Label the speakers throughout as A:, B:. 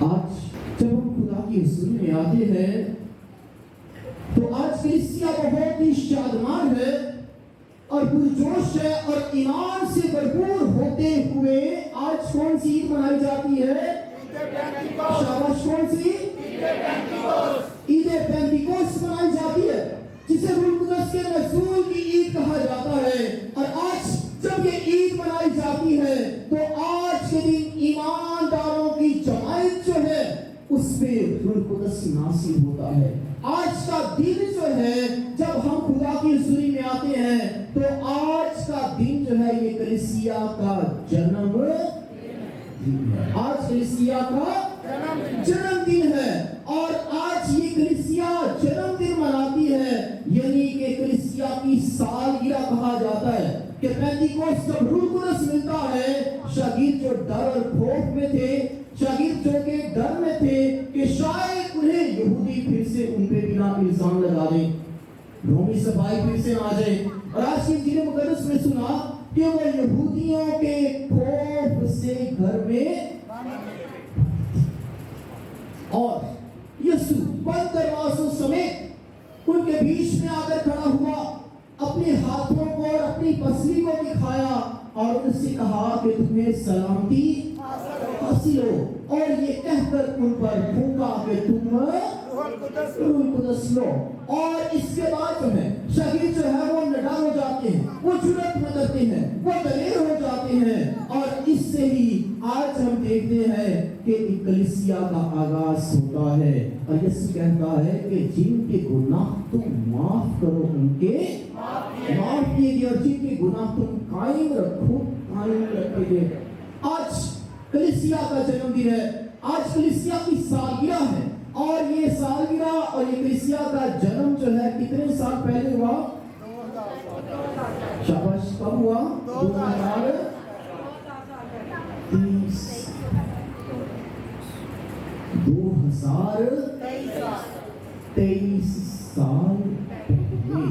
A: آج جب ہم خدا کی حضور میں آتے ہیں تو آج کلیسیا بہت ہی شادمان ہے اور پرجوش ہے اور ایمان سے بھرپور ہوتے ہوئے آج کون سی عید منائی جاتی ہے؟ شاباش، کون سی؟ عید پینتیکوست منائی جاتی ہے، جسے روح القدس کے نزول کی عید کہا جاتا ہے۔ اور آج جب یہ عید منائی جاتی ہے تو آج کے دن ایمانداروں کی جماعت جو ہے اس پہ روح القدس نازل ہوتا ہے۔ آج کا دن جو ہے جب ہم خدا کی حضوری میں آتے ہیں تو آج کا دن جو ہے یہ کلیسیا کا جنم دن ہے۔ آج کلیسیا کا جنم دن ہے اور آج یہ کلیسیا جنم دن مناتی ہے، یعنی کہ کلیسیا کی سالگرہ کہا جاتا ہے کہ پینتیکوست جب روح القدس ملتا ہے، شاگرد جو ڈر اور خوف میں تھے، شاگرد جو کہ ڈر میں تھے کہ شاید انہیں یہودی پھر سے ان پہ بنا الزام لگا دیں، رومی صفائی پھر سے آ جائے، اور آج کی انجیل مقدس میں سنا کہ وہ یہودیوں کے خوف سے گھر میں اور یسوع بند دروازوں سمیت ان کے بیچ میں آ کر کھڑا ہوا، اپنے ہاتھوں کو اور اپنی پسلی کو دکھایا اور ان سے کہا کہ تمہیں سلامتی حاصل ہو، اور یہ کہہ کر ان پر پھونکا کہ تم روح القدس لو۔ اور اس کے بعد جو ہے شاگرد جو ہے وہ نڈر ہو جاتے ہیں، وہ جرأت میں کرتے ہیں، وہ دلیر ہو جاتے ہیں، اور اس سے ہی آج ہم دیکھتے ہیں کہ کلیسیا کا آغاز ہوتا ہے اور یسوع کہتا ہے کہ جن کے گناہ تم معاف کرو ان کے معاف کیے گئے، اور جن کے گناہ تم قائم رکھو قائم رکھے گئے۔ آج کلیسیا کا جنم دن ہے، آج کلیسیا کی سالگرہ ہے، اور یہ سالگرہ اور یہ کلیسیا کا جنم جو ہے کتنے سال پہلے ہوا؟ شاباش، کب ہوا؟ 2023 سال پہلے،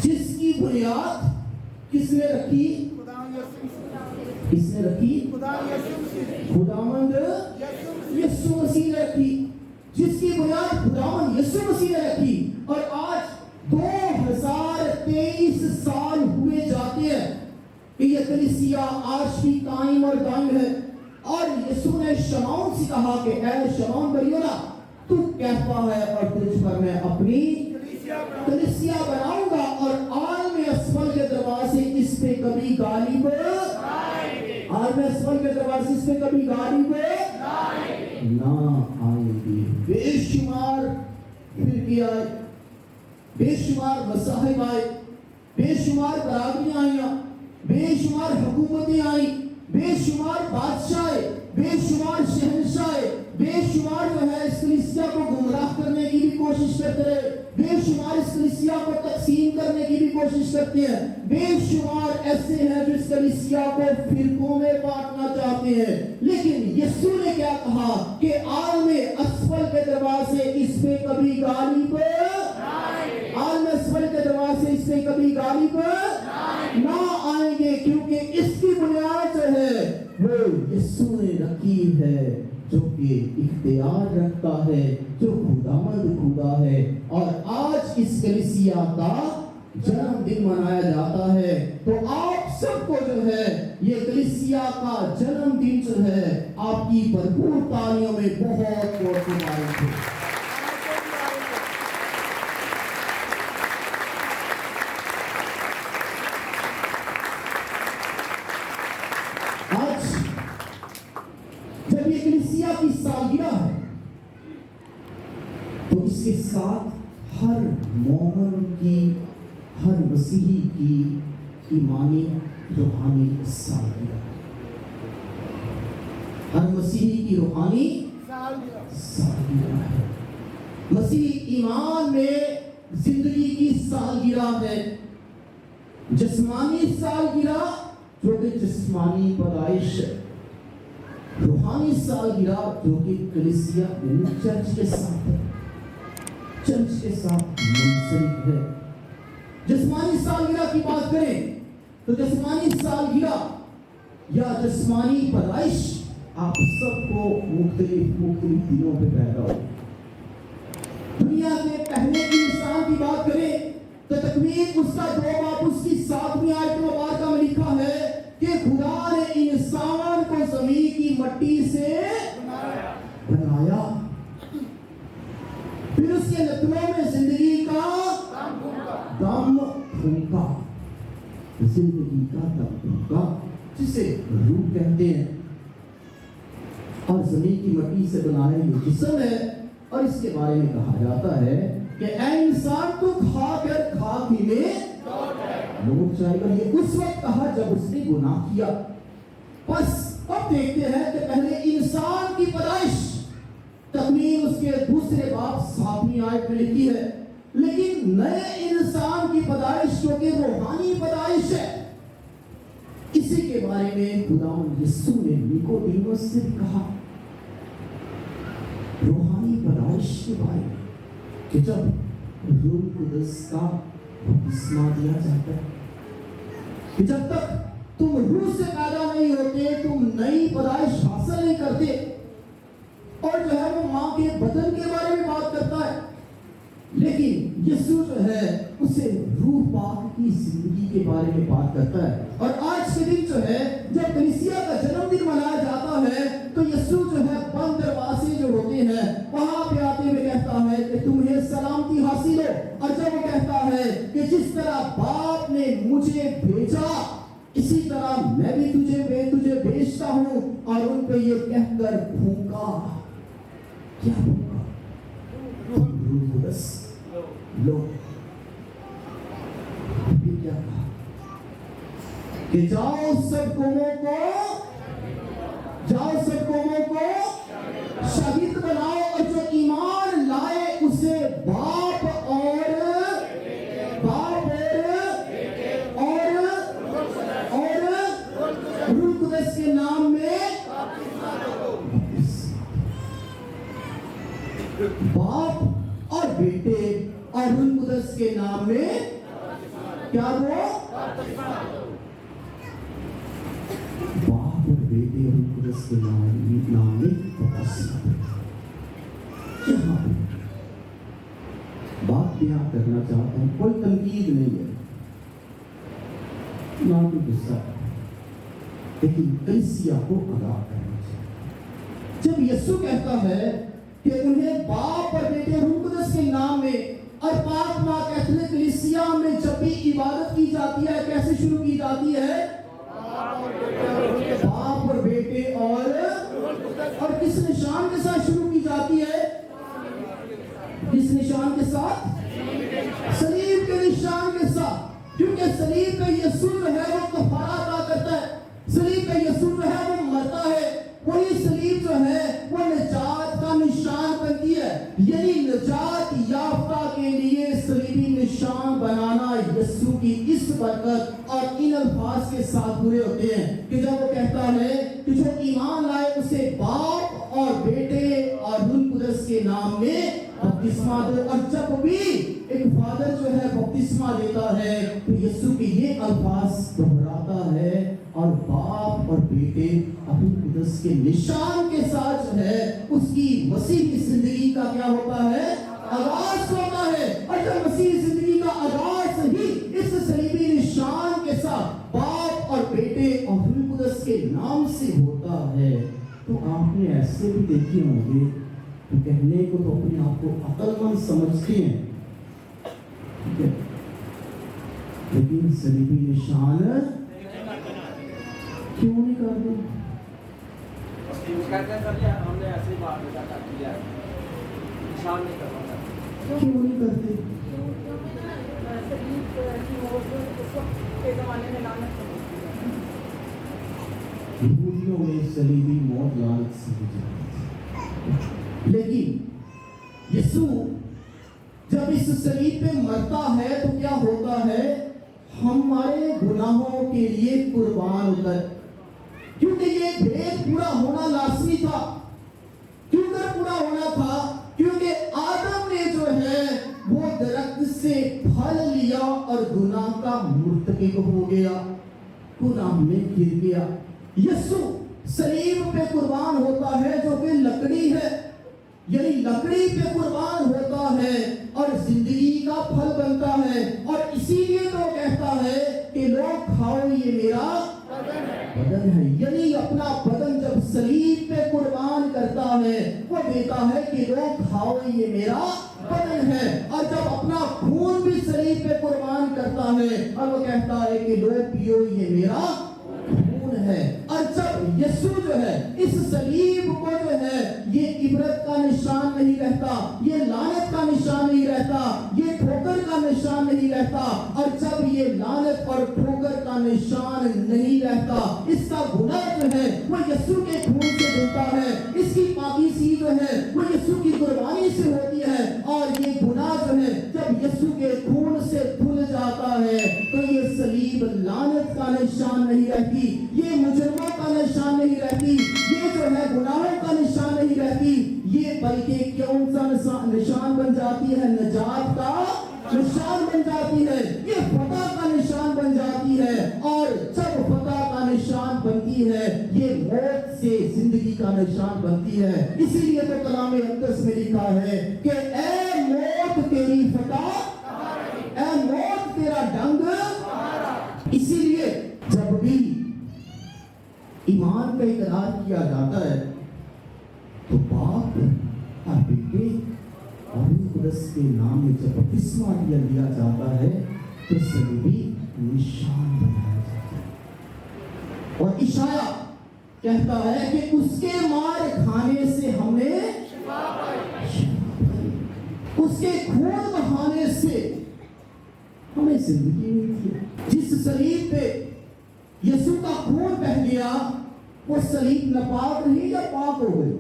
A: جس کی بنیاد کس نے رکھی؟ کس نے رکھی؟ خداوند یسوع مسیح نے رکھی، جس کی بنیاد خداوند یسوع مسیح نے رکھی، اور آج 2023 سال ہوئے جاتے ہیں کہ یہ کلیسیا آج بھی قائم اور دائم ہے۔ اور یسوع نے شمعون سے کہا کہ اے شمعون بریونا، تو کیفا ہے اور تجھ پر میں اپنی کلیسیا بناؤں گا، اور عالم اسفل کے دروازے اس پہ کبھی غالب عالم اسفل کے دروازے اس پہ کبھی غالب نہ آئیں گے۔ بے شمار فرقے آئے، بے شمار مذاہب آئے، بے شمار برادریاں آئیں، بے شمار حکومتیں آئیں، بے شمار بادشاہ، بے شمار شہنشاہ، بے شمار جو ہے اس کلیسیا کو گمراہ کرنے کی بھی کوشش کرتے رہے، بے شمار اس کلیسیا کو تقسیم کرنے کی بھی کوشش کرتے ہیں، بے شمار ایسے ہیں جو اس کلیسیا کو فرقوں میں بانٹنا چاہتے ہیں، لیکن یسوع نے کیا کہا کہ عالم اسفل کے دروازے اس پہ کبھی غالب عالم اسفل کے دروازے اس پہ کبھی غالب نہ آئیں گے، کیونکہ اس کی بنیاد جو ہے وہ یسوع نے رکھی ہے، جو کہ اختیار رکھتا ہے، جو خداوند خدا ہے۔ اور آج اس کلیسیا کا جنم دن منایا جاتا ہے، تو آپ سب کو جو ہے یہ کلیسیا کا جنم دن جو ہے آپ کی بھرپور تالیوں میں بہت بہت مبارک ہو۔ کی سالگرہ ہے تو اس کے ساتھ ہر مومن کی، ہر مسیحی کی ایمانی روحانی سالگرہ، ہر مسیحی کی روحانی سالگرہ ہے۔ مسیح ایمان میں زندگی کی سالگرہ ہے، جسمانی سالگرہ جو کہ جسمانی پیدائش ہے، روحانی سالگرہ جو کہ کلیسیا چرچ کے ساتھ ہے، چرچ کے ساتھ منسلک ہے۔ جسمانی سالگرہ کی بات کریں تو جسمانی سالگرہ یا جسمانی پیدائش आप सबको मुख्तलिफ दिनों पे पैदा हो। दुनिया के पहले की इंसान की बात करें तो तकमील उसका 2 बाब उसकी 7वीं आयत मुबारका में लिखा है कि खुदा ने इंसान को जमीन की मट्टी से बनाया, फिर उसके नथनों में जिंदगी का दम फूंका, जिंदगी का दम फूंका, जिसे रूह कहते हैं, और जमीन की मट्टी से बनाया ये जिस्म है। और इसके बारे में कहा जाता है कि ऐ इंसान तू खाकर खाक ही में लौट जाएगा। ये उस वक्त कहा जब उसने गुनाह किया। बस अब देखते हैं कि पहले इंसान की पैदाइश तकमील उसके दूसरे बाब 7वीं आयत में लिखी है, लेकिन नए इंसान की पैदाइश जो कि रूहानी पैदाइश है, इसी के बारे में खुदावंद यीशु ने निकोदेमुस से कहा, रूहानी पैदाइश के बारे में, कि जब रूह कुदस का बपतिस्मा दिया जाता है, कि जब तक तुम रूह से पैदा नहीं होते तुम नई पैदाइश हासिल नहीं करते। और जो है वो मां के बदन के बारे में बात करता है, लेकिन यीशु जो है उसे रूह पाक की जिंदगी के बारे में बात करता है। और आज के दिन जो है जब कलीसिया का जन्मदिन मनाया जाता है तो यीशु जो है बंद दरवाजे जो होते हैं वहां पे आते हुए कहता है कि तुम्हें सलामती हासिल हो। और जब वो कहता है कि जिस तरह बाप ने मुझे भेजा इसी तरह मैं भी तुझे भेजता हूं, और उन पे ये कहकर फूंका, क्या फूंका? रूह कुदस लो। फिर क्या कहा कि जाओ सब कौमों को शहीद बनाओ, और जो ईमान लाए उसे बाप और रूह कुदस के नाम में, बाप और बेटे और रूह कुदस के नाम में क्या दो? बाप और बेटे और रूह कुदस के नाम में बपतिस्मा। यहाँ बात बयां करना चाहता हूं, कोई तनकीद नहीं है ना कोई गुस्सा, लेकिन कलीसिया को अदा करना चाहिए। जब यीशु कहता है कि उन्हें बाप और बेटे रूह कुदस के नाम में, और पाक मां कैथोलिक कलीसिया में जब भी इबादत की जाती है कैसे शुरू की जाती है? बाप और बेटे और किस निशान के साथ शुरू की जाती है? किस निशान के साथ? सलीब के निशान के साथ, क्योंकि सलीब पे यीशु जो है वो कफारा अदा करता है, सलीब पे यीशु जो है वो मरता है, वही सलीब जो है वो निजात का निशान बनती है। यानी निजात याफ्ता के लिए सलीबी निशान बनाना यीशु की इस बरकत और इन अल्फाज के साथ पूरे होते हैं कि जब वो कहता है कि जो ईमान लाए उसे बाप और बेटे और रूह कुदस के नाम में बपतिस्मा दो। और जब भी एक फादर जो है बपतिस्मा देता है तो यीशु के ये अल्फाज दोहराता है, और बाप और बेटे और रूह कुदस के निशान के साथ जो है उसकी मसीह की जिंदगी का क्या होता है? आगाज होता है। और जब मसीह जिंदगी का आगाज ही इस सलीबी निशान के साथ बाप और बेटे और रूह कुदस के नाम से होता है, तो आपने ऐसे भी देखे होंगे तो कहने को तो अपने आप को अक्लमंद समझते हैं, ठीक है, लेकिन सलीबी निशान क्यों नहीं करते?
B: हमने ऐसी बात किया निशान नहीं करवाता,
A: क्यों नहीं करते? यहूदियों में सलीबी मौत लानत समझी जाती थी, लेकिन यीशु जब इस सलीब पे मरता है तो क्या होता है? हमारे गुनाहों के लिए कुर्बान होता है, क्योंकि ये भेद पूरा होना लाजमी था। क्यों कर पूरा होना था? क्योंकि आदम ने जो है वो दरख्त से फल लिया और गुनाह का मुर्तकिब हो गया, गुनाह में गिर गया। यीशु सलीब पे कुर्बान होता है जो कि लकड़ी है, यानी लकड़ी पे कुर्बान होता है और जिंदगी का फल बनता है। और इसीलिए तो कहता है कि लोग खाओ ये मेरा बदन है, यानी अपना बदन जब सलीब पे कुर्बान करता है वो देता है कि लोग खाओ ये मेरा बदन है। और जब अपना खून भी सलीब पे कुर्बान करता है और वो कहता है कि लोग पियो ये मेरा खून है। और जब यीशु जो है इस सलीब को जो है ये इबरत का निशान नहीं रहता, ये लानत का निशान नहीं रहता, ये ठोकर का निशान नहीं रहता। और जब ये लानत और ठोकर का निशान नहीं रहता, इसका गुनाह जो है वो यीशु के खून से धुलता है, इसकी पाकीज़गी जो है वो यीशु की कुर्बानी से होती है। और ये गुनाह जो है जब यीशु के खून से धुल जाता है तो ये सलीब लानत का निशान नहीं रहती, ये मुजरमों का निशान नहीं रहती, ये जो है गुनाहों का निशान नहीं रहती, ये बल्कि कौन सा निशान बन जाती है? नजात का निशान बन जाती है, ये फतह का निशान बन जाती है। और जब फतह का निशान बनती है ये मौत से जिंदगी का निशान बनती है। इसीलिए तो कलाम मुक़द्दस में लिखा है कि ऐ मौत तेरी फतह, ऐ मौत तेरा डंग। इसीलिए जब भी ईमान का इकरार किया जाता है तो बाप और बेटे और रूह कुदस के नाम में जब बपतिस्मा लिया जाता है तो सलीबी निशान बनाया जाता है। और इशाया कहता है कि उसके मार खाने से हमने शिफा पाई, उसके खून बहाने से हमें जिंदगी मिली है। जिस सलीब पे यीशु का खून बह गया वो सलीब नापाक नहीं या पाक हो गई?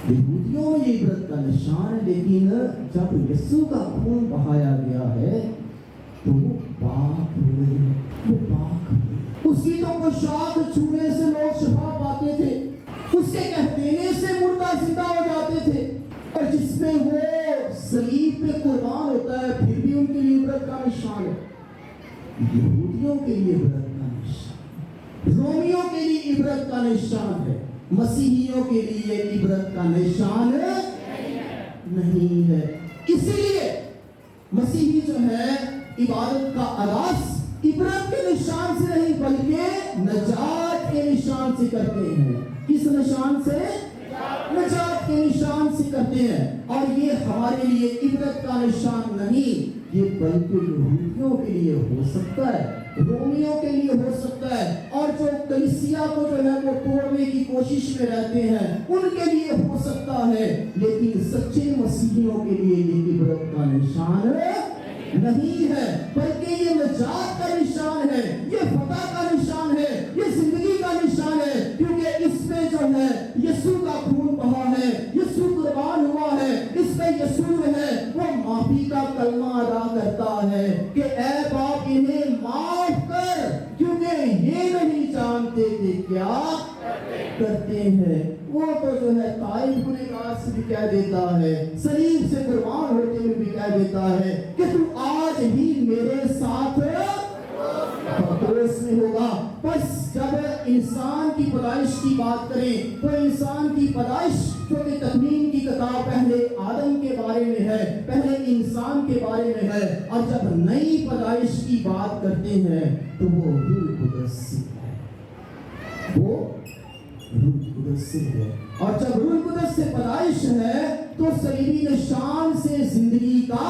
A: यहूदियों में ये इबरत का निशान है, लेकिन जब यीशु का खून बहाया गया है तो वो पाक हो गई, वो पाक हो गई। उसकी तो पोशाक छूने से लोग शिफा पाते थे, उसके कह देने से मुर्दा जिंदा हो जाते थे। और जिसमें वो सलीब पे कुर्बान होता है फिर भी उनके लिए इबरत का निशान है। यहूदियों के लिए इबरत का निशान, रोमियों के लिए इबरत का निशान है, मसीहियों के लिए इबरत का निशान नहीं है। इसीलिए मसीही जो है इबादत का आगाज इबरत के निशान से नहीं बल्कि नजात के निशान से करते हैं। किस निशान से? नजात के निशान से करते हैं। और ये हमारे लिए इबरत का निशान नहीं, ये बल्कि यहूदियों के लिए हो सकता है, रोमियों के लिए हो सकता है, और जो कलीसिया को जो है वो तोड़ने की कोशिश में रहते हैं उनके लिए हो सकता है। लेकिन सच्चे मसीहियों के लिए ये इबरत का निशान नहीं है, बल्कि ये नजात का निशान है, ये फतह का निशान है, ये जिंदगी का निशान है। क्योंकि इसमें जो है यीशु का खून बहा है, यीशु कुर्बान हुआ है, इसमें यीशु जो है वो माफी का कलमा अदा करता है कि ऐ बाप इन्हें माफ कर क्योंकि ये नहीं जानते थे क्या करते हैं। वो तो जो है ताइब गुनहगार से भी कह देता है, सलीब से कुर्बान होते हुए भी कह देता है कि तू आज ही मेरे साथ पतरस में होगा। बस जब इंसान की पैदाइश की बात करें तो इंसान की पैदाइश जो कि तकवीन की किताब पहले आदम के बारे में है, पहले इंसान के बारे में है, और जब नई पैदाइश की बात करते हैं तो वो रूह कुदस से है, वो रूह कुदस से है। और जब रूह कुदस से पैदाइश है तो सलीबी निशान से जिंदगी का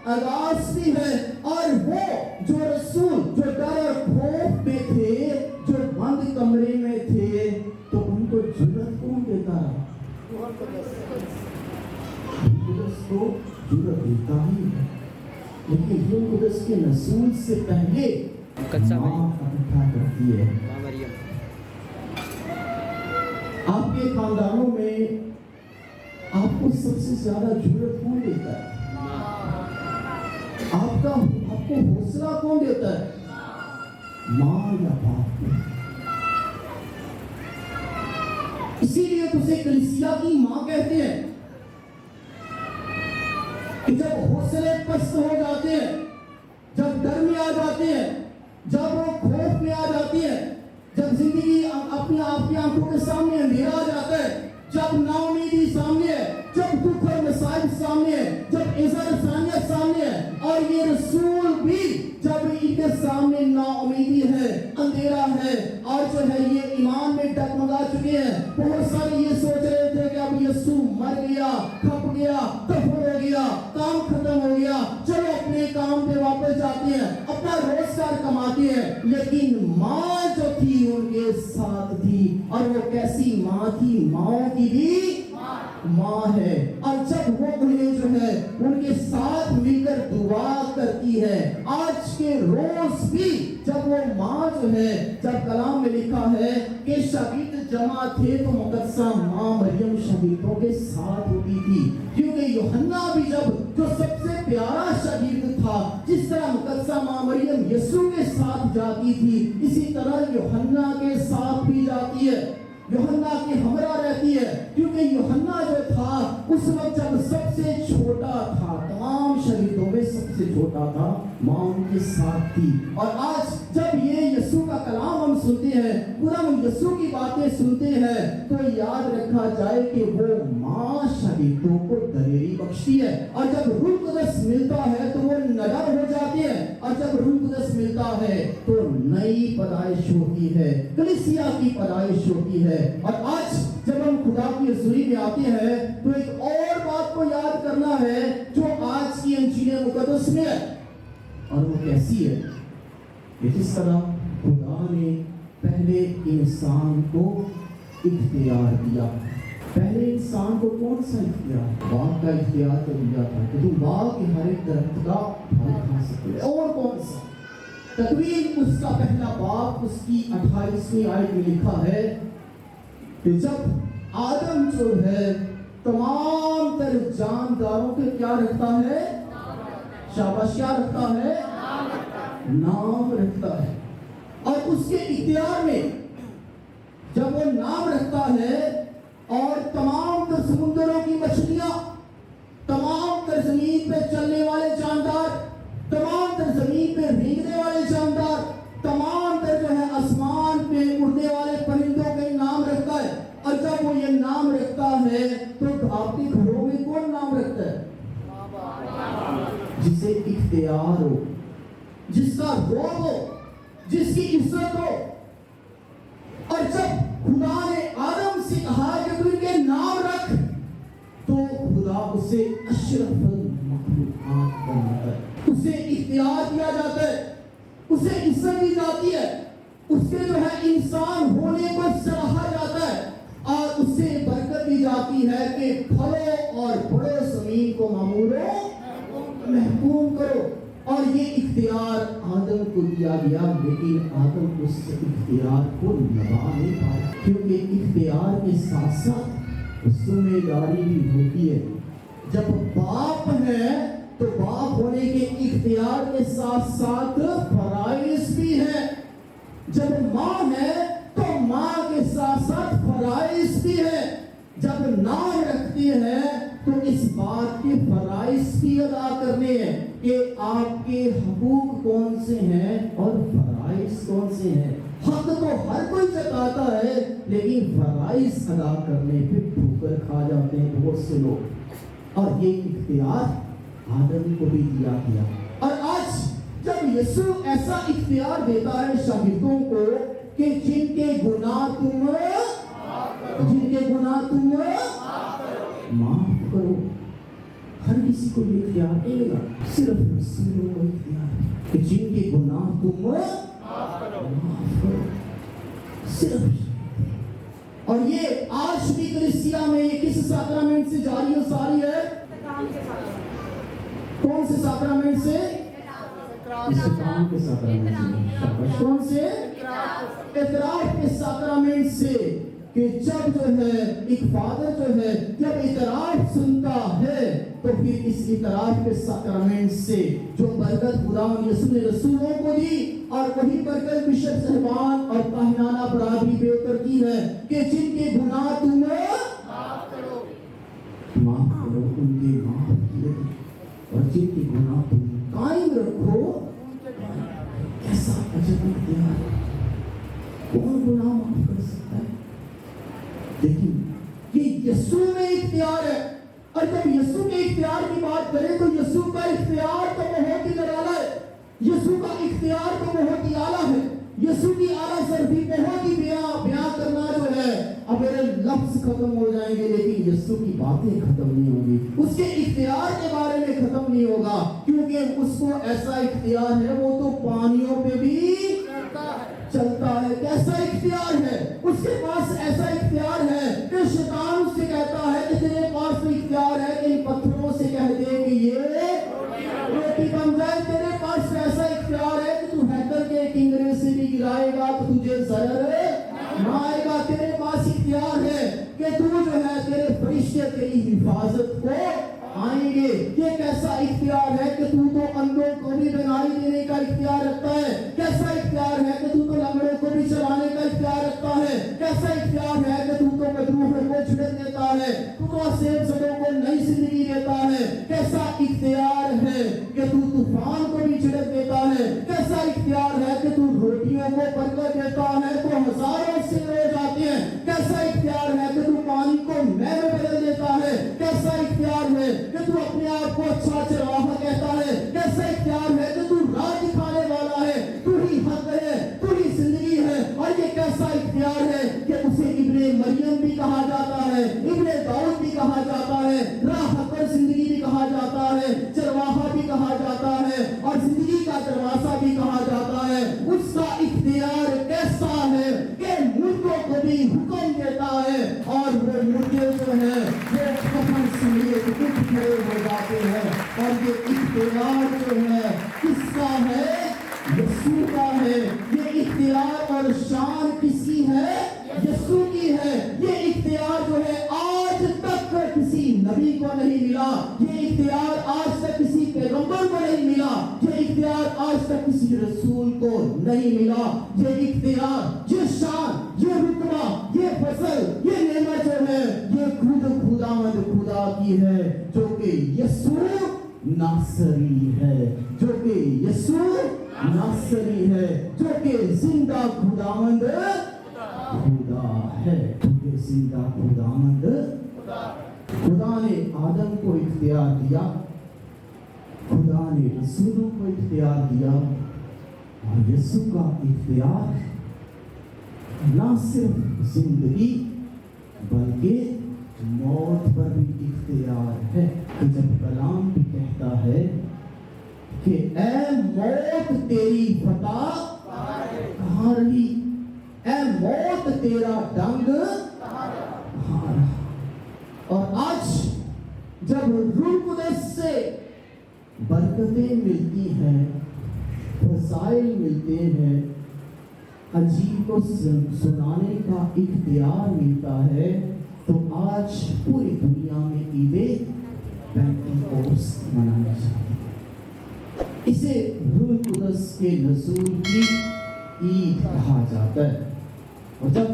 A: आगाज भी है। और वो जो रसूल जो डर और खौफ में थे, जो बंद कमरे में थे, तो उनको जुर्रत कौन देता रहा? रूह कुदस को जुर्रत देता ही है। लेकिन रूह कुदस के रसूल से पहले मां इकट्ठा करती है। आपके खानदानों में आपको सबसे ज्यादा जुर्रत कौन देता है? आपको हौसला कौन देता है? मां या बाप? इसीलिए तुझे कलीसिया की मां कहते हैं कि जब हौसले पस्त हो जाते हैं, जब डर में आ जाते हैं, जब वो खौफ में आ जाती है, जब जिंदगी अपने आप की आपके सामने अंधेरा आ जाता है, जब नाउमीदी सामने है, जब दुख और मसाइब सामने है, जब इज़्ज़त सानियत सामने है, और ये रसूल भी जब इनके सामने नाउमीदी है, अंधेरा है, और जो है ये ईमान में डगमगा चुके हैं। बहुत सारे ये सोच रहे थे कि अब यीशु मर गया, खप गया, दफन हो गया, काम खत्म हो गया, चलो अपने काम पे वापस जाते हैं, अपना रोजगार कमाते हैं। लेकिन माँ जो थी उनके साथ थी, और वो कैसी माँ थी? माँओं की भी माँ है। और जब वो उन्हें जो है उनके साथ मिलकर दुआ करती है, आज के रोज भी जब वो माँ जो है, जब कलाम में लिखा है कि शहीद जमा थे तो मुकद्दसा माँ मरियम शहीदों के साथ होती थी, क्योंकि यूहन्ना भी जब जो सबसे प्यारा शहीद था, जिस तरह मुकद्दसा माँ मरियम यीशु के साथ जाती थी, इसी तरह यूहन्ना के साथ भी जाती है, यूहन्ना की हमरा रहती है। क्योंकि यूहन्ना जो था उस वक्त जब सबसे छोटा था, तमाम शहीदों में सबसे छोटा था, माँ उनके साथ थी। और आज जब ये यीशु का कलाम हम सुनते हैं, पूरा हम यीशु की बातें सुनते हैं, तो याद रखा जाए कि वो माँ शहीदों को दलेरी बख्शती है। और जब रूह कुदस मिलता है तो वो नडर हो जाते हैं, और जब रूह कुदस मिलता है तो नई पैदाइश होती है, कलीसिया की पैदाइश होती है। और आज जब हम खुदा की हज़ूरी में आते हैं तो एक और बात को याद करना है जो आज की इंजील मुकद्दस में है, और वो कैसी है कि जिस तरह खुदा ने पहले इंसान को इख्तियार दिया। पहले इंसान को कौन सा इख्तियार? बाग का इख्तियार तो दिया था कि तुम बाग के हर एक दरख्त का फल खा सकते हो। और कौन सा? तकवीन उसका पहला बाब उसकी 28वीं आयत में लिखा है कि जब आदम जो है तमाम तर जानदारों के क्या रखता है? शाबाश, क्या रखता है? नाम रखता है। और उसके इख्तियार में जब वो नाम रखता है, और तमाम तर समुद्रों की मछलियां, तमाम तर जमीन पे चलने वाले जानदार, तमाम तर जमीन पे रेंगने वाले जानदार, तमाम तर जो है आसमान पे उड़ने वाले परिंदों के नाम रखता है। और जब वो ये नाम रखता है तो आपके घरों में कौन नाम रखता है? जिसे इख्तियार हो, जिसका रोब हो, जिसकी इज्जत हो। और जब खुदा ने आदम से कहा कि तू इनके नाम रख, तो खुदा उसे अशरफुल मखलूकात बनाता है, उसे इख्तियार दिया जाता है, उसे इज्जत दी जाती है, उसके जो है इंसान होने को सराहा जाता है, और उससे बरकत दी जाती है कि फलो और बड़ो जमीन को मामूलो महकूम करो। और ये इख्तियार आदम को दिया गया, लेकिन आदम उस इख्तियार को निभा नहीं पाया, क्योंकि इख्तियार के साथ साथ जिम्मेदारी भी होती है। जब बाप है तो बाप होने के इख्तियार के साथ साथ फराइज भी है। जब माँ है तो माँ के साथ साथ फराइज भी है। जब नाम रखती है तो इस बात के फराइज भी अदा करने हैं कि आपके हकूक कौन से हैं और फराइज कौन से हैं। हक तो हर कोई जताता है, लेकिन फराइज अदा करने पे ठोकर खा जाते हैं बहुत से लोग। और ये इख्तियार आदम को भी दिया गया। और आज जब यीशु ऐसा इख्तियार देता है शागिर्दों को कि जिनके गुनाह तुम माफ करो, हर किसी को ये इख्तियार मिलेगा, सिर्फ रसूलों को इख्तियार कि जिनके गुनाह तुम माफ करो, सिर्फ। और ये आज भी कलीसिया में ये किस साक्रामेंट से जारी हो सारी है? कौन से साक्रामेंट से? इस्तेकाम के साक्रामेंट से। कौन से? इतराफ के साक्रामेंट से। कि जब जो है एक फादर जो है जब इतराफ सुनता है तो फिर इस इतराफ के साक्रामेंट से जो बरकत खुदा यीशु ने रसूलों को दी, और वही बरकत बिशप साहिबान और काहिनाना बड़ा भी बेहतर की है कि जिनके गुनाह तुम माफ करो, उनके माफ किए, और जिनके गुनाह तुम कायम रखो। कैसा अजब इख्तियार! कौन गुनाह माफ कर सकता है? लेकिन ये यीशु में इख्तियार है। और जब यीशु के इख्तियार की बात करें तो यीशु का इख्तियार तो बहुत ही निराला है, यीशु का इख्तियार तो बहुत ही आला है। यीशु की आला सर्दी बहुत ही बयां करना जो है, अब मेरे लफ्ज खत्म हो जाएंगे लेकिन यीशु की बातें खत्म नहीं होगी, उसके इख्तियार के बारे में खत्म नहीं होगा, क्योंकि उसको ऐसा इख्तियार है, वो तो पानियों पे भी चलता है। कैसा इख्तियार है उसके पास? ऐसा इख्तियार है कि शैतान उससे कहता है कि तेरे पास तो इख्तियार है कि इन पत्थरों से कह दे कि ये रोटी बन जाए। तेरे पास ऐसा इख्तियार है कि तू हैकर के किंगरे से भी गिराएगा तो तुझे जरर ना आएगा। तेरे पास इख्तियार है कि तू जो है तेरे फरिश्ते तेरी हिफाजत को आएंगे। ये कैसा इख्तियार है कि तू तो अंधों को भी बीमारी देने का इख्तियार रखता है। कैसा इख्तियार है कि तू तो लंगड़ों को भी चलाने का इख्तियार रखता है। कैसा इख्तियार है कि तू तो मजरूहों को छिड़क देता है, तू तो सेबजदों को नई जिंदगी देता है। कैसा इख्तियार है कि तू तूफान को भी छिड़क देता है। कैसा इख्तियार है कि तू रोटियों को बरकत देता है तो हजारों से रोज आते हैं। कैसा इख्तियार है कि तू पानी को मैं में बदल देता है। कैसा इख्तियार है कि तू अपने आप को अच्छा चरवाहा कहता है। कैसा इख्तियार है कि तू राह दिखाने वाला है, तू ही हक है, तू ही जिंदगी है। और ये कैसा इख्तियार है कि उसे इब्ने मरियम भी कहा जाता है, इब्ने दाऊद भी कहा जाता है, राह हकर जिंदगी भी कहा जाता है, चरवाहा भी कहा जाता है और जिंदगी का दरवाजा भी कहा जाता है। उसका इख्तियार कैसा है कि मुर्दों को भी हुक्म देता है और वो मुर्दे जो है वो कफन समेत उठ खड़े हो जाते हैं। और ये इख्तियार जो है किसका है? यीशु का है। ये इख्तियार और शान किसकी है? यीशु की है। ये इख्तियार जो है आज तक किसी नबी को नहीं मिला, ये इख्तियार आज तक किसी पैगंबर को नहीं मिला, ये इख्तियार आज तक किसी रसूल को नहीं मिला। ये इख्तियार, ये शान, ये रुतबा, ये फसल, ये नेमत जो है ये खुद खुदावंद खुदा की है, जो कि यीशु नासरी है, जो कि यीशु नासरी है, जो कि जिंदा खुदावंद खुदा है, क्योंकि जिंदा खुदावंद खुदा ने आदम को इख्तियार दिया, खुदा ने रसूलों को इख्तियार दिया और यीशु का इख्तियार ना सिर्फ जिंदगी बल्कि मौत पर भी इख्तियार है। कि जब कलाम भी कहता है कि ऐ मौत तेरी फतह कहाँ रही, ऐ मौत तेरा डंग कहाँ रहा। और आज जब रूह कुद्दस से बरकतें मिलती हैं, फज़ाइल मिलते हैं, अजीब को सुनाने का इख्तियार मिलता है, तो आज पूरी दुनिया में ईदे पेंतीकोस्त मनाया जाता है। इसे रूह कुद्दस के नज़ूल की ईद कहा जाता है। और जब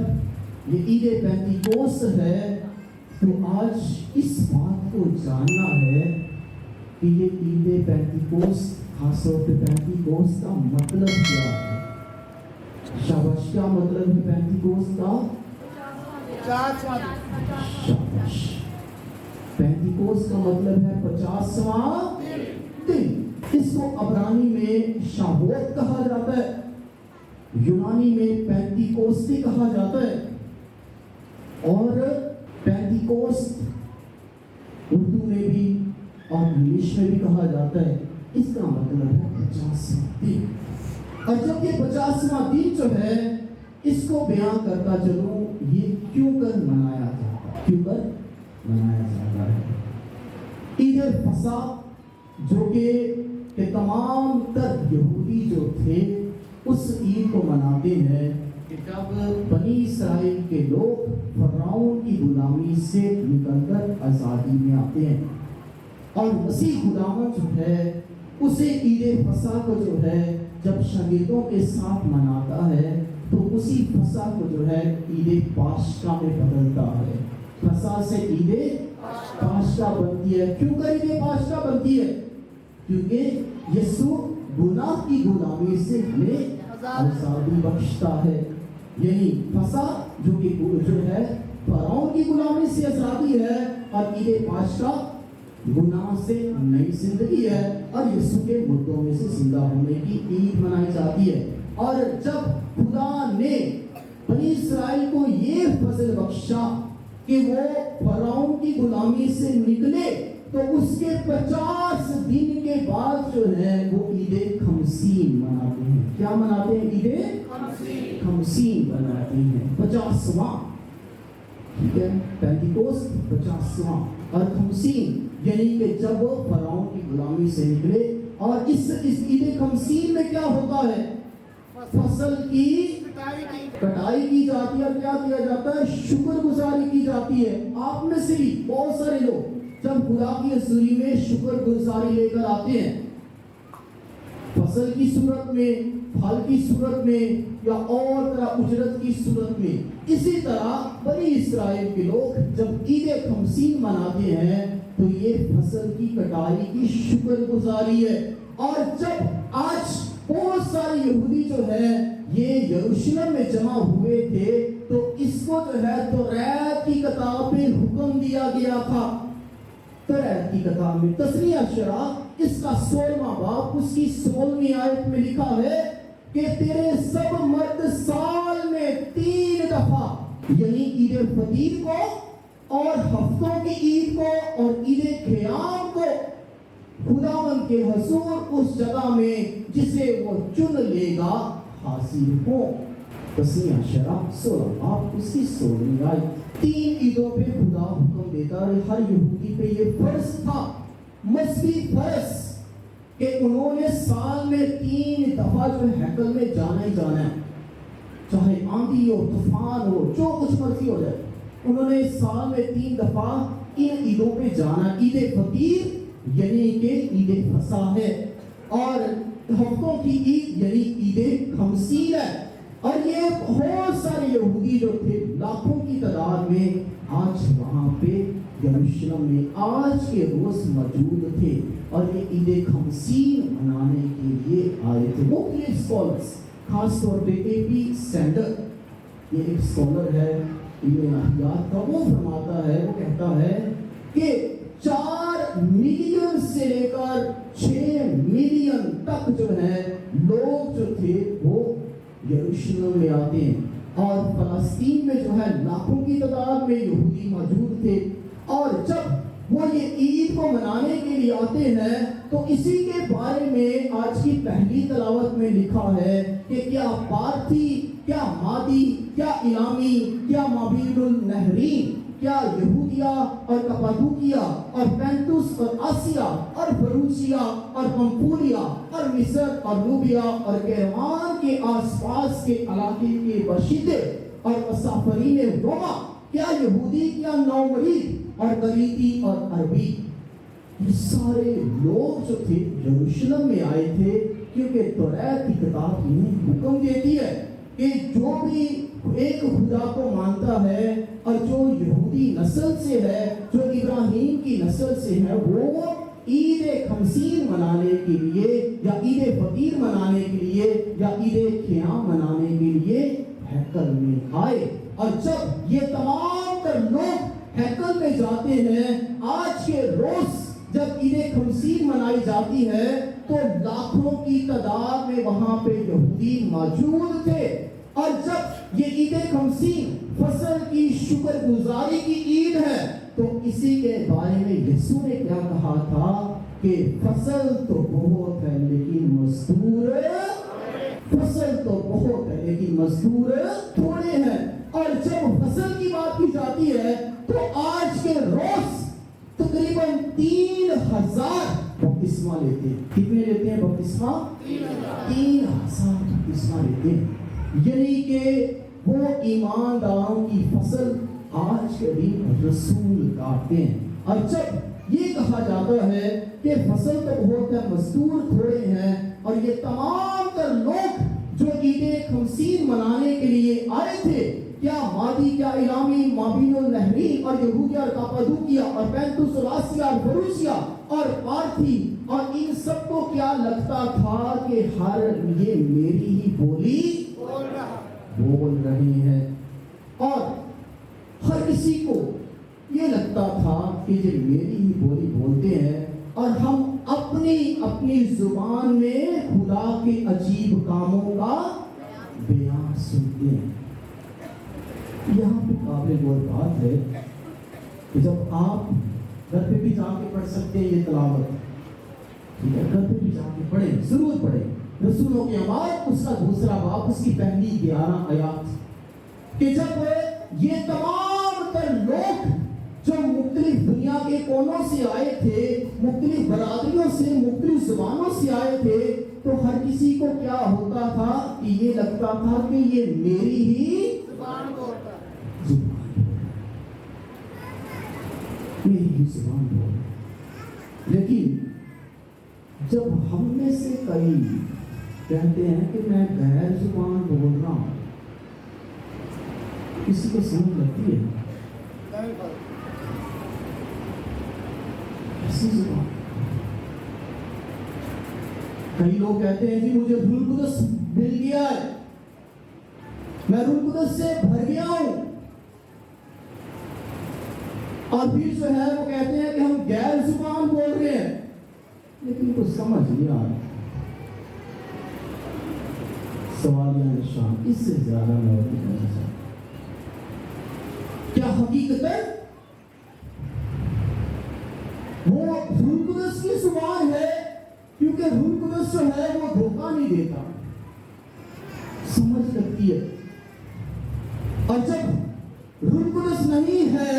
A: ये ईद पेंतीकोस्त है तो आज इस बात को जानना है कि ये ईद पेंतीकोस्त, खासतौर पे पेंतीकोस्त का मतलब क्या है। शाबाश, क्या मतलब है पेंतीकोस्त का? शाबाश, पेंतीकोस्त का मतलब है 50वां दिन। इसको अब्रानी में शाबोत कहा जाता है, यूनानी में पेंतीकोस्ती कहा जाता है और पेंतीकोस्त उर्दू में भी और इंग्लिश में भी कहा जाता है। इसका मतलब है 50वां दिन। और जब ये 50वां दिन जो है इसको बयान करता चलूं, ये क्यों कर मनाया जाता है, क्यों कर मनाया जाता है। ईद फसा जो कि तमाम तर यहूदी जो थे उस ईद को मनाते हैं कि जब बनी इस्राइल के लोग फरौन की गुलामी से निकलकर आज़ादी में आते हैं और मसीह खुदावंद जो है उसे ईद फसा को जो है जब शागिर्दों के साथ मनाता है तो उसी फसा को जो है ईद पाशका में बदलता है। फसा से ईद पाशका बनती है। क्यों कर ईद पाशका बनती है? क्योंकि यीशु गुनाह की गुलामी से हमें आज़ादी बख्शता है। यही फसा जो कि जो है फराउन की गुलामी से आजादी है और ईद पाँच का गुनाह से नई जिंदगी है और यीशु के मुर्दों में से जिंदा होने की ईद मनाई जाती है। और जब खुदा ने बनी इस्राएल को ये फजल बख्शा कि वो फराउन की गुलामी से निकले, तो उसके 50 दिन के बाद जो है वो ईद खमसीन मनाते हैं। क्या मनाते हैं? ईद खमसीन मनाते हैं। 50वां, ठीक है, पेंटिकोस्ट 50वां और खमसीन यानी कि जब वो फराउन की गुलामी से निकले। और इस ईद खमसीन में क्या होता है? फसल की कटाई की जाती है और क्या किया जाता है? शुक्रगुजारी की जाती है। आप में से भी बहुत सारे लोग जब खुदा की हजूरी में शुक्रगुजारी लेकर आते हैं, फसल की सूरत में, फल की सूरत में या और तरह उजरत की सूरत में, इसी तरह बनी इस्राएल के लोग जब ईद खमसीन मनाते हैं तो ये फसल की कटाई की शुक्रगुजारी है। और जब आज बहुत सारे यहूदी जो है ये यरूशलेम में जमा हुए थे, तो इसको जो है तौरात की किताब में हुक्म दिया गया था। तौरात की किताब में तस्नीह शरा इसका 16वां बाब उसकी 16वीं आयत में लिखा है कि तेरे सब मर्द साल में 3 दफा, यानी ईद फतीर को और हफ्तों की ईद को और ईद क़याम को खुदावंद के हुजूर उस जगह में जिसे वो चुन लेगा हाजिर हो। तस्नीह शरा 16 आप उसकी 16वीं आयत। 3 ईदों पे खुदा हुक्म देता है। हर यहूदी पे ये फर्ज था, मजहबी फर्ज, कि उन्होंने साल में 3 दफा जो हैकल में जाना ही जाना है, चाहे आंधी हो, तूफान हो, जो कुछ मर्जी हो जाए, उन्होंने साल में 3 दफा इन ईदों पे जाना। ईद फतीर यानी कि ईद फसा है और हफ्तों की ईद यानी ईद खमसीन है। और ये बहुत सारे यहूदी जो थे लाखों की तादाद में आज वहां पे यरूशलेम में आज के रोज मौजूद थे और ये ईद खमसीन मनाने के लिए आए थे। मुख्तलिफ स्कॉलर्स, खास तौर पे एपी सैंडर, ये एक स्कॉलर है इल्म अहयात का, वो फरमाता है, वो कहता है कि 4 मिलियन से लेकर 6 मिलियन तक जो है लोग जो थे वो यरूशलेम में आते हैं। और फलस्तीन में जो है लाखों की तादाद में यहूदी मौजूद थे। और जब वो ये ईद को मनाने के लिए आते हैं तो इसी के बारे में आज की पहली तलावत में लिखा है कि क्या पार्थी, क्या मादी, क्या इलामी, क्या माबीनुल नहरीन, क्या यहूदिया और कपादूकिया और पैंतुस और आसिया और फरूसिया और पंफूलिया और मिस्र और लूबिया और कैरवान के आसपास के इलाके के बशिंदे और मुसाफरीन रोमा, क्या यहूदी, क्या नौमरीद और गलीती और अरबी, ये सारे लोग जो थे यरूशलेम में आए थे क्योंकि तौरात की किताब इन्हें हुक्म देती है कि जो भी एक खुदा को मानता है और जो यहूदी नस्ल से है, जो इब्राहिम की नस्ल से है, वो ईद खमसीन मनाने के लिए या ईद फतीर मनाने के लिए या ईद क़याम मनाने के लिए हैकल में आए। और जब ये तमाम तर लोग हैकल में जाते हैं, आज के रोज जब ईद खमसीन मनाई जाती है तो लाखों की तादाद में वहां पे यहूदी मौजूद थे। और जब ये ईद खमसीन फसल की शुक्रगुजारी की ईद है तो इसी के बारे में यीशु ने क्या कहा था कि फसल तो बहुत है लेकिन मजदूर, फसल तो बहुत है लेकिन मजदूर थोड़े हैं। और जब फसल की बात की जाती है तो आज के रोज तकरीबन 3000 बपतिस्मा लेते हैं। कितने लेते हैं बपतिस्मा? 3000 बपतिस्मा लेते हैं। यानी कि वो ईमानदारों की फसल आज के दिन रसूल काटते हैं। और जब ये कहा जाता है कि फसल तो बहुत है मजदूर थोड़े हैं, और ये तमाम तर लोग जो ईद खमसीन मनाने के लिए आए थे, क्या मादी, क्या इलामी, माबीनुल नहरीन और यहूदिया और कपादूकिया और पैंतुस और आसिया और फरूसिया और पार्थी, और इन सबको क्या लगता था कि हर ये मेरी ही बोली बोल रहे हैं। और हर किसी को ये लगता था कि ये मेरी ही बोली बोलते हैं और हम अपनी अपनी जुबान में खुदा के अजीब कामों का बयान सुनते हैं। यहाँ पे काबिल गौर बात है कि जब आप घर पे भी जाके पढ़ सकते हैं ये तलावत, ठीक है, घर पे भी जाके पढ़े, जरूर पढ़े। रसूलों के अमाल उसका दूसरा बाब उसकी पहली 11 आयत, कि जब ये तमाम तर लोग जो मुख्तलिफ दुनिया के कोनों से आए थे, मुख्तलिफ बरादरियों से, मुख्तलिफ जुबानों से आए थे, तो हर किसी को क्या होता था कि ये लगता था कि ये मेरी ही जुबान बोलता है, मेरी ही जुबान बोल। लेकिन जब हम में से कई कहते हैं कि मैं गैर जुबान बोल रहा हूं, किसी को समझ लगती है ऐसी जुबान? कई लोग कहते हैं जी मुझे रूह कुदस मिल गया है, मैं रूह कुदस से भर गया हूं, और फिर जो है वो कहते हैं कि हम गैर जुबान बोल रहे हैं, लेकिन कुछ समझ नहीं आ रहा। सवालिया निशान इससे ज्यादा मैं और नहीं कहना चाहता। क्या हकीकतन वो रूह कुदस की जुबान है? क्योंकि रूह कुदस जो है वो धोखा नहीं देता, समझ लगती है। और जब रूह कुदस नहीं है,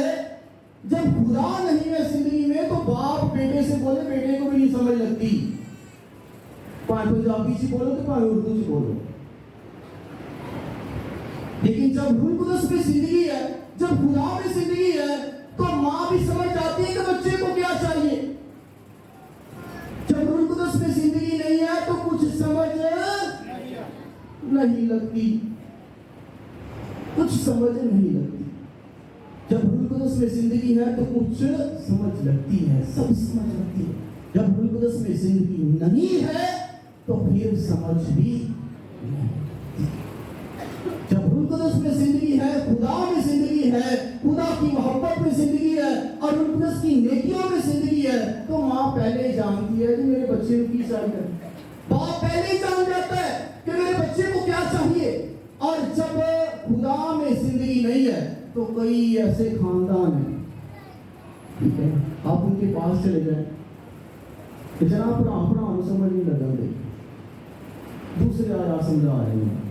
A: जब खुदा नहीं है जिंदगी में, तो बाप बेटे से बोले, बेटे को भी नहीं समझ लगती। पाए पंजाबी से बोलो तो पाए उर्दू से बोलो। लेकिन जब रूह कुदस में जिंदगी है, जब खुदा में जिंदगी है, तो माँ भी समझ जाती है कि बच्चे को क्या चाहिए। जब रूह कुदस में जिंदगी नहीं है तो कुछ समझ नहीं लगती, कुछ समझ नहीं लगती। जब रूह कुदस में जिंदगी है तो कुछ समझ लगती है, सब समझ लगती है। जब रूह कुदस में जिंदगी नहीं है तो फिर समझ भी नहीं। जब रूह कुदस में जिंदगी है, खुदा में जिंदगी है, खुदा की मोहब्बत में जिंदगी है और रूह कुदस की नेकियों में जिंदगी है, तो माँ पहले ही जानती है कि मेरे बच्चे को क्या चाहिए। बाप पहले ही जान जाता है कि मेरे बच्चे को क्या चाहिए। और जब खुदा में जिंदगी नहीं है तो कई ऐसे खानदान हैं, ठीक है, आप उनके पास चले जाए कि जनाब पढ़ा समझ नहीं लगा, दूसरे आया समझा रहे हैं,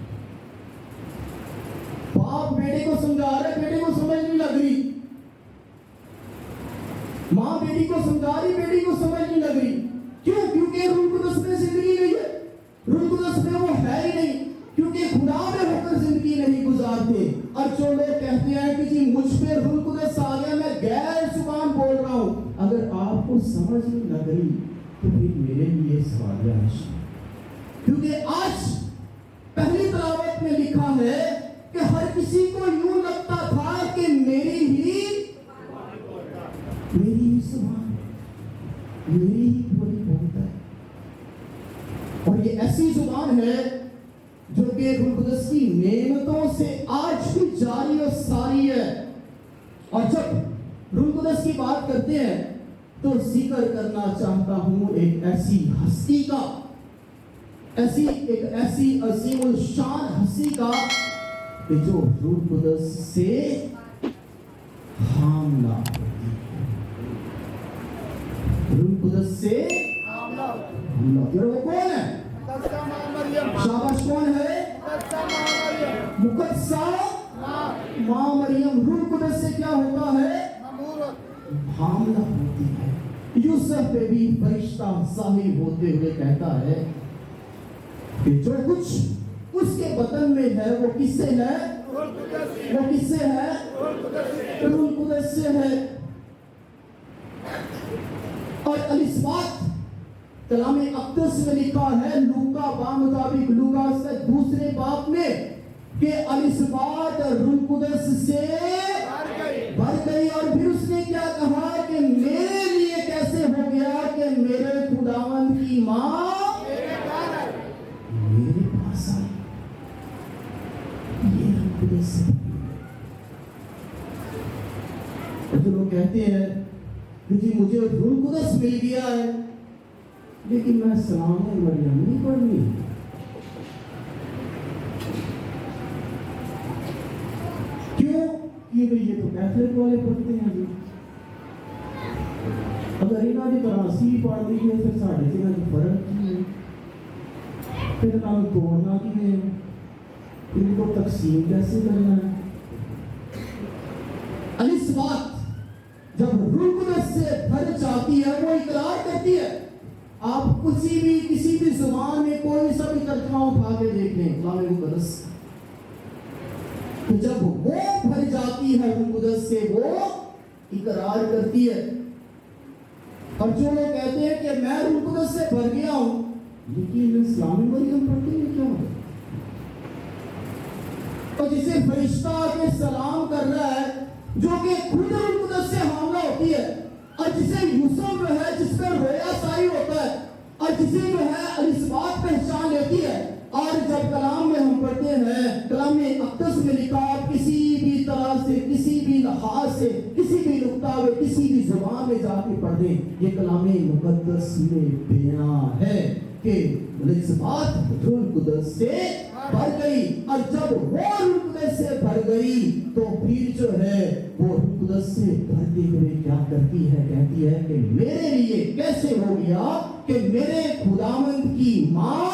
A: बाप बेटे को समझा रहे, बेटे को समझ नहीं लग रही, माँ बेटी को समझा रही, बेटी को समझ नहीं लग रही। क्यों? क्योंकि रूह कुदस में जिंदगी नहीं है, रूह कुदस में वो है ही नहीं, क्योंकि खुदा में होकर जिंदगी नहीं गुजारते। और जो लोग कहते हैं कि जी मुझ पे रूह कुदस आ गया, मैं गैर जुबान बोल रहा हूं, अगर आपको समझ नहीं लग रही तो फिर मेरे लिए सवाल है। क्योंकि आज पहली तलावत में लिखा है कि हर किसी को यूं लगता था कि मेरी ही जुबान, मेरी ही बोली बोलता है। और ये ऐसी जुबान है जो कि रूह कुदस की नेमतों से आज भी जारी और सारी है। और जब रूह कुदस की बात करते हैं तो जिक्र करना चाहता हूं एक ऐसी हस्ती का, एक ऐसी अजीमुल शान हस्ती का कि जो रूह कुदस से हामला होती है, रूह कुदस से हामला। वो कौन है? शाबाश, कौन है? मुकद्दसा माँ मरियम। रूह कुदस से क्या होता है? हामला होती है। यूसुफ पे भी फरिश्ता ज़ाहिर होते हुए कहता है कि जो कुछ उसके बदन में है वो किससे है? वो किससे है? रूह कुदस से है। और अलिस्बात कलाम अक़दस में लिखा है, लूका बामुताबिक लूका से दूसरे बाब में, कि अलिस्बात रूह कुदस से भर गई। और फिर उसने क्या कहा कि मेरे लिए कैसे हो गया कि मेरे खुदावंद की माँ मेरे पास आई। ये रूह कुदस से جو لوگ کہتے ہیں کہ جی مجھے روح القدس مل گیا ہے لیکن میں سلام مریم نہیں پڑھنی. کیوں؟ کیونکہ یہ تو کیتھولک والے پڑھتے ہیں جی. اگر انہوں نے تراسی پڑھ دی ہے پھر ساڑھے سے میں فرق کی ہے. پھر نام توڑنا کی ہے، ان کو تقسیم کیسے کرنا ہے؟ اس بات جب روح القدس سے بھر جاتی ہے وہ اقرار کرتی ہے. آپ کسی بھی زبان میں کوئی سا بھی ترجمہ اٹھا کے دیکھ لیں کلام مقدس، تو جب وہ بھر جاتی ہے روح القدس سے وہ اقرار کرتی ہے. اور جو لوگ کہتے ہیں کہ میں روح القدس سے بھر گیا ہوں لیکن اسلامی مریم پڑھتے ہیں کیا؟ اور جسے فرشتہ آ کے سلام کر رہا ہے جو کہ خود روح القدس سے حاملہ ہوتی ہے، اور جسے یوسف جو ہے جس پر رویا ساری ہوتا ہے، اور جسے جو ہے الاسبات پہچان لیتی ہے. اور جب کلام میں ہم پڑھتے ہیں، کلام اقدس میں لکھا کسی بھی طرح سے، کسی بھی لحاظ سے، کسی بھی نقطہ میں، کسی بھی زبان میں جا کے پڑھ دیں، یہ کلام مقدس میں بیان ہے کہ الاسبات روح القدس سے بھر گئی. اور جب وہ روح القدس سے بھر گئی تو پھر جو ہے وہ روح القدس سے بھرتے ہوئے کیا کرتی ہے؟ کہتی ہے کہ میرے لیے کیسے ہو گیا کہ میرے خداوند کی ماں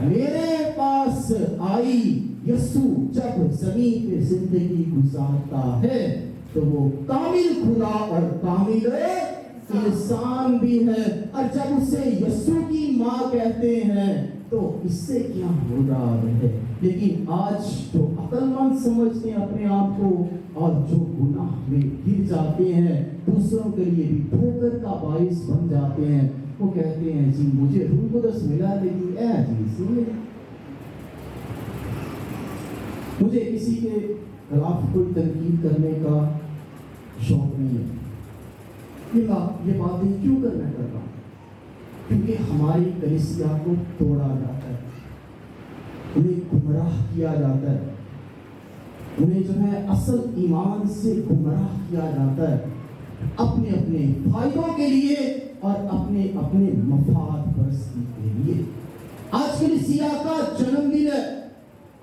A: میرے پاس آئی. یسوع جب زمین پہ زندگی گزارتا ہے تو وہ کامل خدا اور کامل انسان بھی ہے. اور جب اسے یسوع کی ماں کہتے ہیں تو اس سے کیا ہو رہا ہے؟ لیکن آج جو عقل مند سمجھتے ہیں اپنے آپ کو اور جو گناہ میں گر جاتے ہیں، دوسروں کے لیے بھی ٹھوکر کا باعث بن جاتے ہیں، وہ کہتے ہیں جی مجھے روح القدس ملا لیکن اے عزیز مجھے کسی کے خلاف کوئی تنقید کرنے کا شوق نہیں ہے. یہ باتیں کیوں کرنا کر رہا ہوں؟ کیونکہ ہماری کلیسیا کو توڑا جاتا ہے، انہیں گمراہ کیا جاتا ہے، انہیں جو ہے اصل ایمان سے گمراہ کیا جاتا ہے اپنے اپنے فائدوں کے لیے اور اپنے اپنے مفاد پرستی کے لیے. آج کلیسیا کا جنم دن ہے.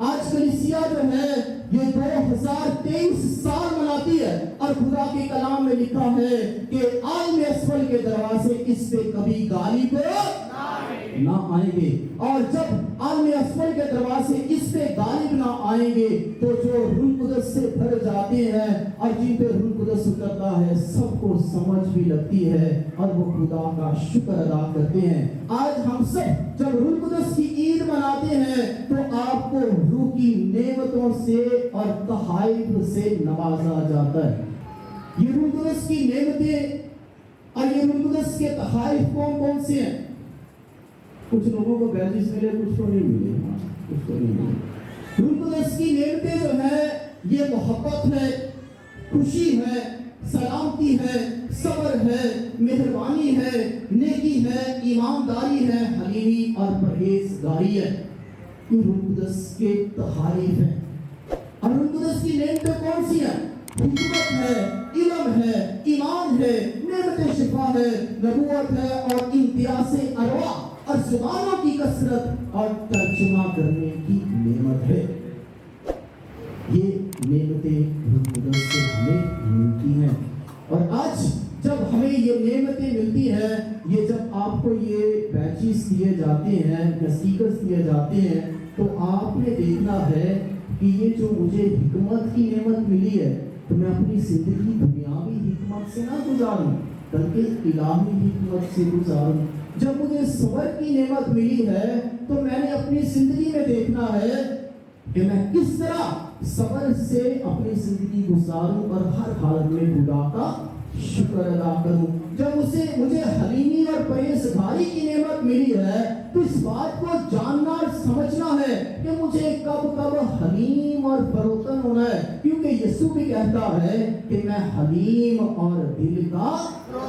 A: آج کلیسیا جو ہے یہ 2023 سال مناتی ہے اور خدا کے کلام میں لکھا ہے کہ عالم اسفل کے دروازے اس پہ کبھی غالب نہ آئیں گے. اور جب عالم اسفل کے دروازے اس پہ غالب نہ آئیں گے تو جو روح القدس سے بھر جاتے ہیں اور جن پہ روح القدس اترتا ہے سب کو سمجھ بھی لگتی ہے اور وہ خدا کا شکر ادا کرتے ہیں. آج ہم سب جب روح القدس کی عید مناتے ہیں تو آپ کو روح کی نعمتوں سے اور تحائف سے نوازا جاتا ہے. یہ روح القدس کی نعمتیں اور یہ روح القدس کے تحائف کون کون سے ہیں؟ کچھ لوگوں کو بیلجس ملے، کچھ کو نہیں ملے. روح القدس کی نعمتیں جو ہے یہ محبت ہے، خوشی ہے، سلامتی ہے، صبر ہے، مہربانی ہے، نیکی ہے، ایمانداری ہے، حلیمی اور پرہیزگاری ہے. یہ روح القدس کے تحائف ہیں. اور روح القدس کی نعمتیں کون سی ہیں؟ حکمت ہے، علم ہے، ایمان ہے، نعمت شفا ہے، نبوت ہے اور امتیاز ارواح اور زبانوں کی کثرت اور ترجمہ کرنے کی نعمت ہے. یہ نعمتیں روح القدس سے ہمیں ملتی ہیں. اور آج جب ہمیں یہ نعمتیں ملتی ہیں، یہ جب آپ کو یہ بیچز دیے جاتے ہیں، اسٹیکرز دیے جاتے ہیں، تو آپ نے دیکھنا ہے کہ یہ جو مجھے حکمت کی نعمت ملی ہے تو میں اپنی زندگی دنیاوی حکمت سے نہ گزاروں بلکہ الہی حکمت سے گزاروں. جب مجھے صبر کی نعمت ملی ہے تو میں نے اپنی زندگی میں دیکھنا ہے کہ میں کس طرح صبر سے اپنی زندگی گزاروں اور ہر حالت میں خدا کا شکر ادا کروں. جب مجھے حلیمی اور پرہیزگاری کی نعمت ملی ہے تو اس بات کو جاننا اور سمجھنا ہے کہ مجھے کب حلیم اور فروتن ہونا ہے، کیونکہ یسوع بھی کہتا ہے کہ میں حلیم اور دل کا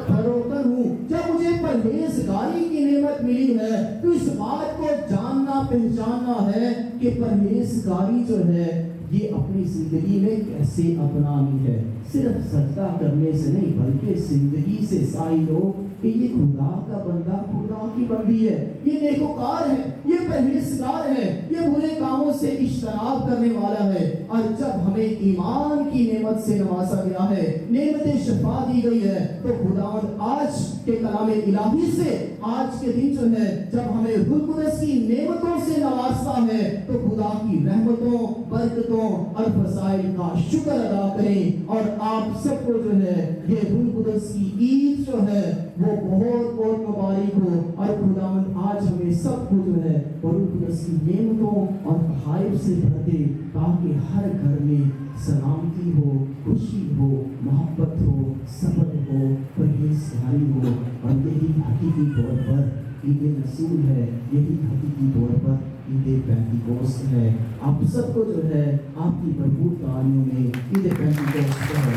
A: فروتن ہوں. جب مجھے پرہیزگاری کی نعمت ملی ہے تو اس بات کو جاننا پہچاننا ہے کہ پرہیزگاری جو ہے یہ اپنی زندگی میں کیسے اپنانی ہے. صرف سجدہ کرنے سے نہیں بلکہ زندگی سے ظاہر ہو کہ یہ خدا کا بندہ خدا کی بندی ہے, یہ نیکوکار ہے, یہ پرہیزگار ہے, یہ برے کاموں سے اجتناب کرنے والا ہے. اور جب ہمیں ایمان کی نعمت سے نوازا گیا ہے, نعمت شفا دی گئی ہے, تو خداوند آج کے کلام الہی سے آج کے دن جو ہے جب ہمیں روح القدس کی نعمتوں سے نوازتا ہے تو خدا کی رحمتوں, برکتوں اور فضائل کا شکر ادا کریں. اور آپ سب کو جو ہے یہ روح القدس کی عید جو ہے وہ بہت بہت مبارک ہو. اور خداوند آج ہمیں سب کو جو ہے روح القدس کی نعمتوں اور تحائف سے بھر دے تاکہ ہر گھر میں سلامتی ہو, خوشی ہو, محبت ہو, صبر ہو, پرہیزگاری ہو. اور یہی حقیقی طور پر عید رسول ہے, یہی حقیقی طور پر عید پینتیکوست ہے. آپ سب کو جو ہے آپ کی بھرپور تعلیموں میں عید پینتیکوست ہے.